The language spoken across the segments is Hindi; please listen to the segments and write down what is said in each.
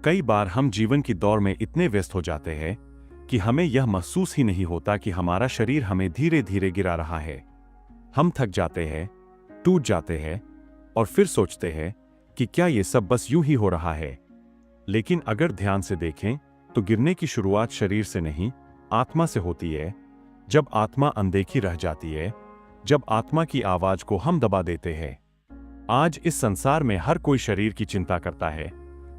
कई बार हम जीवन की दौड़ में इतने व्यस्त हो जाते हैं कि हमें यह महसूस ही नहीं होता कि हमारा शरीर हमें धीरे धीरे गिरा रहा है। हम थक जाते हैं, टूट जाते हैं और फिर सोचते हैं कि क्या ये सब बस यूं ही हो रहा है। लेकिन अगर ध्यान से देखें तो गिरने की शुरुआत शरीर से नहीं, आत्मा से होती है। जब आत्मा अनदेखी रह जाती है, जब आत्मा की आवाज को हम दबा देते हैं। आज इस संसार में हर कोई शरीर की चिंता करता है।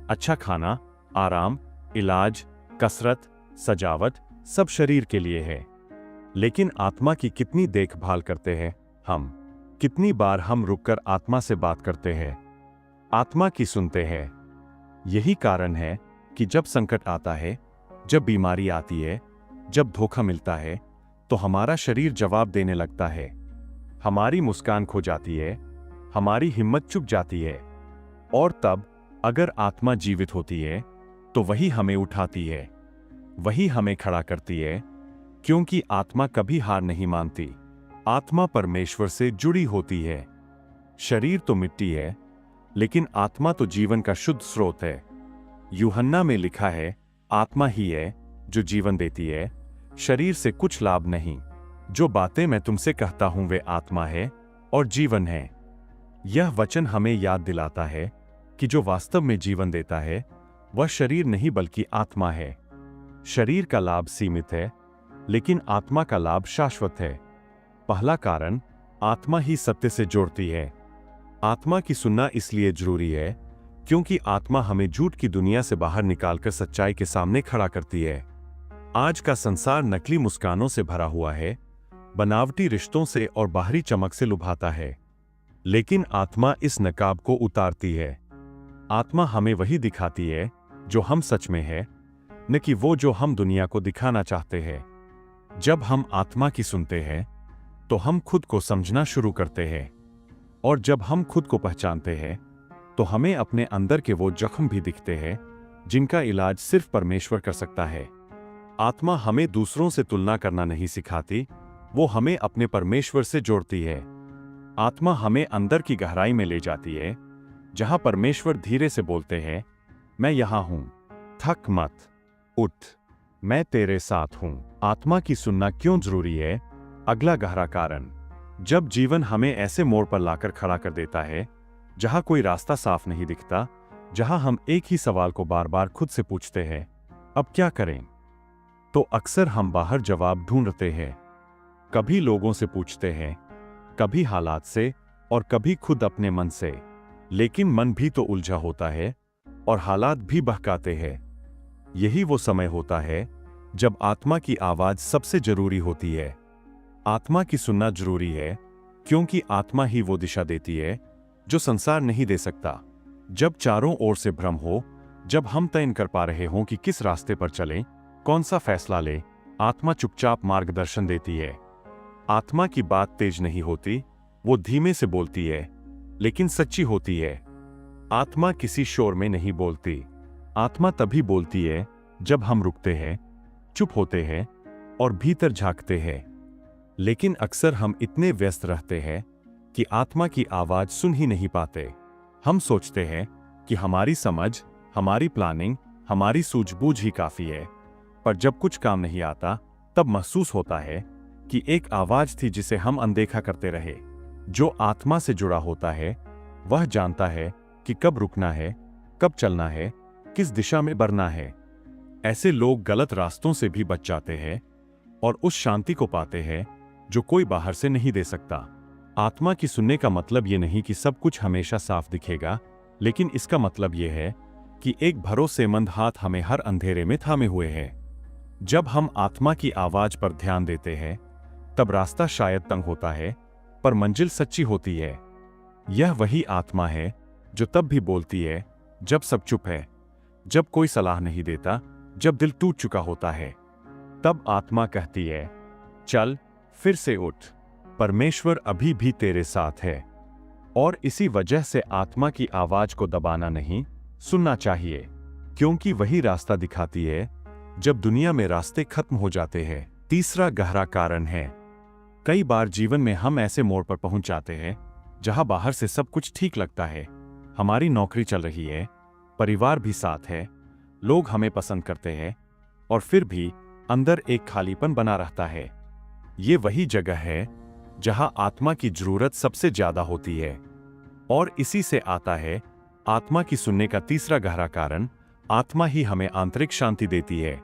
अच्छा खाना, आराम, इलाज, कसरत, सजावट, सब शरीर के लिए है। लेकिन आत्मा की कितनी देखभाल करते हैं हम? कितनी बार हम रुककर आत्मा से बात करते हैं, आत्मा की सुनते हैं? यही कारण है कि जब संकट आता है, जब बीमारी आती है, जब धोखा मिलता है, तो हमारा शरीर जवाब देने लगता है। हमारी मुस्कान खो जाती है, हमारी हिम्मत चुक जाती है। और तब अगर आत्मा जीवित होती है तो वही हमें उठाती है, वही हमें खड़ा करती है, क्योंकि आत्मा कभी हार नहीं मानती। आत्मा परमेश्वर से जुड़ी होती है। शरीर तो मिट्टी है, लेकिन आत्मा तो जीवन का शुद्ध स्रोत है। यूहन्ना में लिखा है, आत्मा ही है जो जीवन देती है, शरीर से कुछ लाभ नहीं। जो बातें मैं तुमसे कहता हूं वे आत्मा है और जीवन है। यह वचन हमें याद दिलाता है कि जो वास्तव में जीवन देता है वह शरीर नहीं बल्कि आत्मा है। शरीर का लाभ सीमित है, लेकिन आत्मा का लाभ शाश्वत है। पहला कारण, आत्मा ही सत्य से जोड़ती है। आत्मा की सुनना इसलिए जरूरी है क्योंकि आत्मा हमें झूठ की दुनिया से बाहर निकालकर सच्चाई के सामने खड़ा करती है। आज का संसार नकली मुस्कानों से भरा हुआ है, बनावटी रिश्तों से और बाहरी चमक से लुभाता है। लेकिन आत्मा इस नकाब को उतारती है। आत्मा हमें वही दिखाती है जो हम सच में है, न कि वो जो हम दुनिया को दिखाना चाहते हैं। जब हम आत्मा की सुनते हैं तो हम खुद को समझना शुरू करते हैं, और जब हम खुद को पहचानते हैं तो हमें अपने अंदर के वो जख्म भी दिखते हैं जिनका इलाज सिर्फ परमेश्वर कर सकता है। आत्मा हमें दूसरों से तुलना करना नहीं सिखाती, वो हमें अपने परमेश्वर से जोड़ती है। आत्मा हमें अंदर की गहराई में ले जाती है, जहां परमेश्वर धीरे से बोलते हैं, मैं यहां हूं, थक मत, उठ, मैं तेरे साथ हूं। आत्मा की सुनना क्यों जरूरी है? अगला गहरा कारण, जब जीवन हमें ऐसे मोड़ पर लाकर खड़ा कर देता है जहां कोई रास्ता साफ नहीं दिखता, जहां हम एक ही सवाल को बार बार खुद से पूछते हैं, अब क्या करें? तो अक्सर हम बाहर जवाब ढूंढते हैं। कभी लोगों से पूछते हैं, कभी हालात से, और कभी खुद अपने मन से। लेकिन मन भी तो उलझा होता है और हालात भी बहकाते हैं। यही वो समय होता है जब आत्मा की आवाज सबसे जरूरी होती है। आत्मा की सुनना जरूरी है क्योंकि आत्मा ही वो दिशा देती है जो संसार नहीं दे सकता। जब चारों ओर से भ्रम हो, जब हम तय कर पा रहे हों कि किस रास्ते पर चलें, कौन सा फैसला लें, आत्मा चुपचाप मार्गदर्शन देती है। आत्मा की बात तेज नहीं होती, वो धीमे से बोलती है, लेकिन सच्ची होती है। आत्मा किसी शोर में नहीं बोलती। आत्मा तभी बोलती है जब हम रुकते हैं, चुप होते हैं और भीतर झांकते हैं। लेकिन अक्सर हम इतने व्यस्त रहते हैं कि आत्मा की आवाज सुन ही नहीं पाते। हम सोचते हैं कि हमारी समझ, हमारी प्लानिंग, हमारी सूझबूझ ही काफी है। पर जब कुछ काम नहीं आता, तब महसूस होता है कि एक आवाज थी जिसे हम अनदेखा करते रहे। जो आत्मा से जुड़ा होता है वह जानता है कि कब रुकना है, कब चलना है, किस दिशा में बढ़ना है। ऐसे लोग गलत रास्तों से भी बच जाते हैं और उस शांति को पाते हैं जो कोई बाहर से नहीं दे सकता। आत्मा की सुनने का मतलब ये नहीं कि सब कुछ हमेशा साफ दिखेगा, लेकिन इसका मतलब ये है कि एक भरोसेमंद हाथ हमें हर अंधेरे में थामे हुए है। जब हम आत्मा की आवाज पर ध्यान देते हैं, तब रास्ता शायद तंग होता है, पर मंजिल सच्ची होती है। यह वही आत्मा है जो तब भी बोलती है जब सब चुप है, जब कोई सलाह नहीं देता, जब दिल टूट चुका होता है। तब आत्मा कहती है, चल, फिर से उठ, परमेश्वर अभी भी तेरे साथ है। और इसी वजह से आत्मा की आवाज को दबाना नहीं, सुनना चाहिए, क्योंकि वही रास्ता दिखाती है जब दुनिया में रास्ते खत्म हो जाते हैं। तीसरा गहरा कारण है, कई बार जीवन में हम ऐसे मोड़ पर पहुंच जाते हैं जहां बाहर से सब कुछ ठीक लगता है। हमारी नौकरी चल रही है, परिवार भी साथ है, लोग हमें पसंद करते हैं और फिर भी अंदर एक खालीपन बना रहता है। ये वही जगह है जहां आत्मा की जरूरत सबसे ज्यादा होती है। और इसी से आता है आत्मा की सुनने का तीसरा गहरा कारण। आत्मा ही हमें आंतरिक शांति देती है।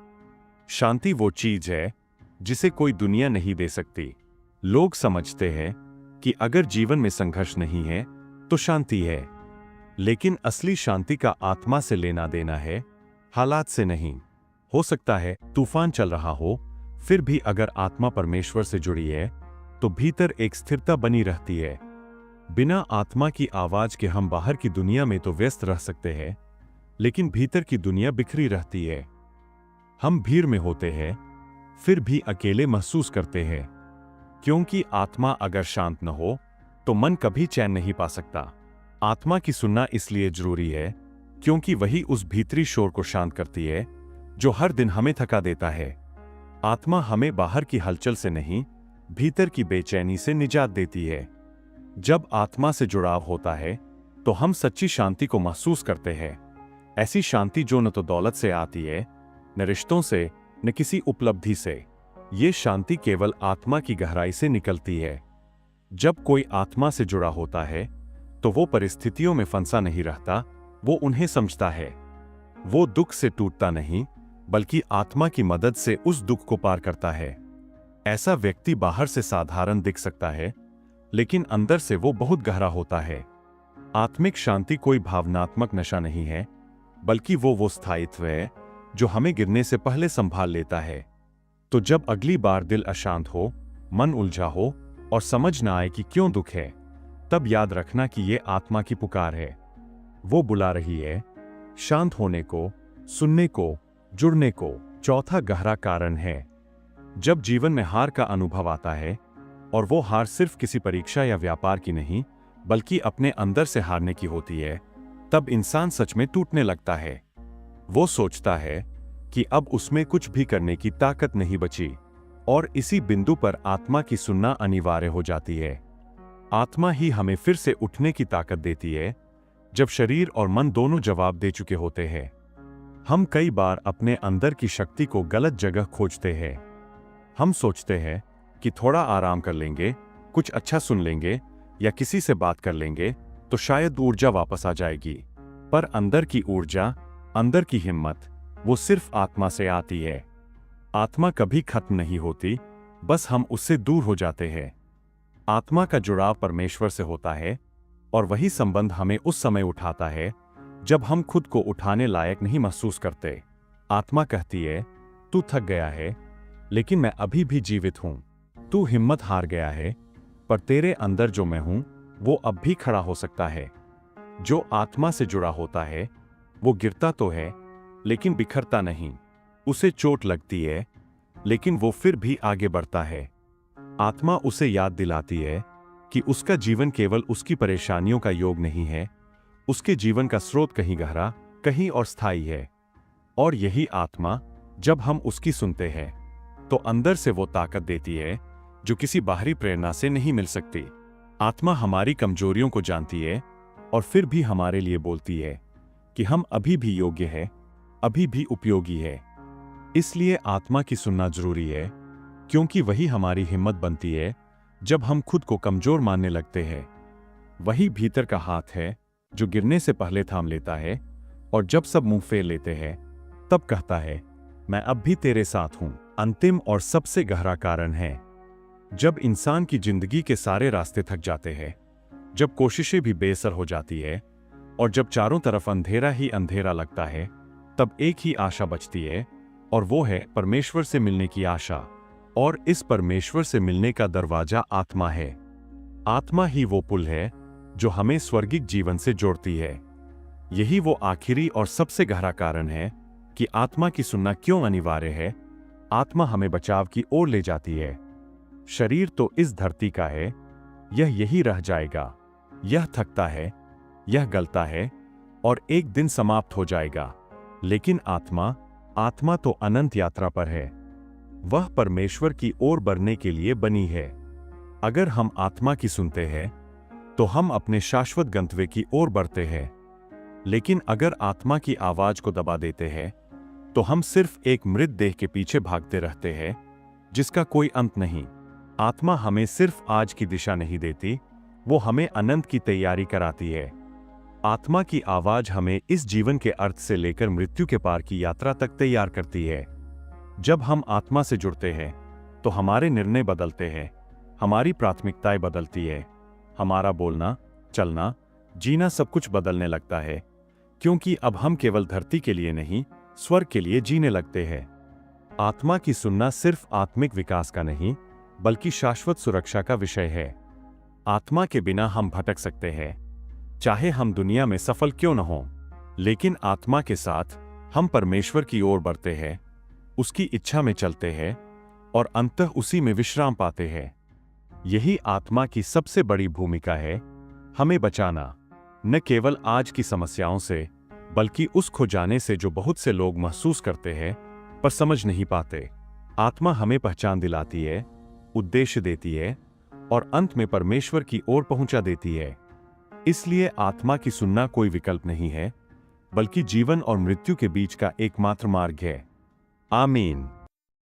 शांति वो चीज है जिसे कोई दुनिया नहीं दे सकती। लोग समझते हैं कि अगर जीवन में संघर्ष नहीं है तो शांति है, लेकिन असली शांति का आत्मा से लेना देना है, हालात से नहीं। हो सकता है तूफान चल रहा हो, फिर भी अगर आत्मा परमेश्वर से जुड़ी है तो भीतर एक स्थिरता बनी रहती है। बिना आत्मा की आवाज के हम बाहर की दुनिया में तो व्यस्त रह सकते हैं, लेकिन भीतर की दुनिया बिखरी रहती है। हम भीड़ में होते हैं, फिर भी अकेले महसूस करते हैं, क्योंकि आत्मा अगर शांत न हो तो मन कभी चैन नहीं पा सकता। आत्मा की सुनना इसलिए जरूरी है क्योंकि वही उस भीतरी शोर को शांत करती है जो हर दिन हमें थका देता है। आत्मा हमें बाहर की हलचल से नहीं, भीतर की बेचैनी से निजात देती है। जब आत्मा से जुड़ाव होता है तो हम सच्ची शांति को महसूस करते हैं। ऐसी शांति जो न तो दौलत से आती है, न रिश्तों से, न किसी उपलब्धि से। ये शांति केवल आत्मा की गहराई से निकलती है। जब कोई आत्मा से जुड़ा होता है तो वो परिस्थितियों में फंसा नहीं रहता, वो उन्हें समझता है। वो दुख से टूटता नहीं, बल्कि आत्मा की मदद से उस दुख को पार करता है। ऐसा व्यक्ति बाहर से साधारण दिख सकता है, लेकिन अंदर से वो बहुत गहरा होता है। आत्मिक शांति कोई भावनात्मक नशा नहीं है, बल्कि वो स्थायित्व है जो हमें गिरने से पहले संभाल लेता है। तो जब अगली बार दिल अशांत हो, मन उलझा हो और समझ ना आए कि क्यों दुख है, तब याद रखना कि ये आत्मा की पुकार है। वो बुला रही है शांत होने को, सुनने को, जुड़ने को। चौथा गहरा कारण है, जब जीवन में हार का अनुभव आता है, और वो हार सिर्फ किसी परीक्षा या व्यापार की नहीं, बल्कि अपने अंदर से हारने की होती है, तब इंसान सच में टूटने लगता है। वो सोचता है कि अब उसमें कुछ भी करने की ताकत नहीं बची, और इसी बिंदु पर आत्मा की सुनना अनिवार्य हो जाती है। आत्मा ही हमें फिर से उठने की ताकत देती है जब शरीर और मन दोनों जवाब दे चुके होते हैं। हम कई बार अपने अंदर की शक्ति को गलत जगह खोजते हैं। हम सोचते हैं कि थोड़ा आराम कर लेंगे, कुछ अच्छा सुन लेंगे या किसी से बात कर लेंगे तो शायद ऊर्जा वापस आ जाएगी। पर अंदर की ऊर्जा, अंदर की हिम्मत, वो सिर्फ आत्मा से आती है। आत्मा कभी खत्म नहीं होती, बस हम उससे दूर हो जाते हैं। आत्मा का जुड़ाव परमेश्वर से होता है, और वही संबंध हमें उस समय उठाता है जब हम खुद को उठाने लायक नहीं महसूस करते। आत्मा कहती है, तू थक गया है, लेकिन मैं अभी भी जीवित हूं। तू हिम्मत हार गया है, पर तेरे अंदर जो मैं हूं, वो अब भी खड़ा हो सकता है। जो आत्मा से जुड़ा होता है, वो गिरता तो है, लेकिन बिखरता नहीं। उसे चोट लगती है, लेकिन वो फिर भी आगे बढ़ता है। आत्मा उसे याद दिलाती है कि उसका जीवन केवल उसकी परेशानियों का योग नहीं है, उसके जीवन का स्रोत कहीं गहरा, कहीं और स्थायी है। और यही आत्मा, जब हम उसकी सुनते हैं, तो अंदर से वो ताकत देती है जो किसी बाहरी प्रेरणा से नहीं मिल सकती। आत्मा हमारी कमजोरियों को जानती है और फिर भी हमारे लिए बोलती है कि हम अभी भी योग्य हैं, अभी भी उपयोगी है। इसलिए आत्मा की सुनना जरूरी है, क्योंकि वही हमारी हिम्मत बनती है जब हम खुद को कमजोर मानने लगते हैं। वही भीतर का हाथ है जो गिरने से पहले थाम लेता है, और जब सब मुंह फेर लेते हैं, तब कहता है, मैं अब भी तेरे साथ हूं। अंतिम और सबसे गहरा कारण है, जब इंसान की जिंदगी के सारे रास्ते थक जाते हैं, जब कोशिशें भी बेअसर हो जाती है, और जब चारों तरफ अंधेरा ही अंधेरा लगता है, तब एक ही आशा बचती है, और वो है परमेश्वर से मिलने की आशा। और इस परमेश्वर से मिलने का दरवाजा आत्मा है। आत्मा ही वो पुल है जो हमें स्वर्गिक जीवन से जोड़ती है। यही वो आखिरी और सबसे गहरा कारण है कि आत्मा की सुनना क्यों अनिवार्य है। आत्मा हमें बचाव की ओर ले जाती है। शरीर तो इस धरती का है, यह यही रह जाएगा। यह थकता है, यह गलता है, और एक दिन समाप्त हो जाएगा। लेकिन आत्मा तो अनंत यात्रा पर है। वह परमेश्वर की ओर बढ़ने के लिए बनी है। अगर हम आत्मा की सुनते हैं, तो हम अपने शाश्वत गंतव्य की ओर बढ़ते हैं। लेकिन अगर आत्मा की आवाज को दबा देते हैं, तो हम सिर्फ एक मृत देह के पीछे भागते रहते हैं जिसका कोई अंत नहीं। आत्मा हमें सिर्फ आज की दिशा नहीं देती, वो हमें अनंत की तैयारी कराती है। आत्मा की आवाज हमें इस जीवन के अर्थ से लेकर मृत्यु के पार की यात्रा तक तैयार करती है। जब हम आत्मा से जुड़ते हैं तो हमारे निर्णय बदलते हैं, हमारी प्राथमिकताएं बदलती है, हमारा बोलना, चलना, जीना सब कुछ बदलने लगता है, क्योंकि अब हम केवल धरती के लिए नहीं, स्वर्ग के लिए जीने लगते हैं। आत्मा की सुनना सिर्फ आत्मिक विकास का नहीं, बल्कि शाश्वत सुरक्षा का विषय है। आत्मा के बिना हम भटक सकते हैं, चाहे हम दुनिया में सफल क्यों न हों, लेकिन आत्मा के साथ हम परमेश्वर की ओर बढ़ते हैं, उसकी इच्छा में चलते हैं और अंततः उसी में विश्राम पाते हैं। यही आत्मा की सबसे बड़ी भूमिका है, हमें बचाना, न केवल आज की समस्याओं से, बल्कि उस खो जाने से जो बहुत से लोग महसूस करते हैं पर समझ नहीं पाते। आत्मा हमें पहचान दिलाती है, उद्देश्य देती है और अंत में परमेश्वर की ओर पहुंचा देती है। इसलिए आत्मा की सुनना कोई विकल्प नहीं है, बल्कि जीवन और मृत्यु के बीच का एकमात्र मार्ग है। आमीन।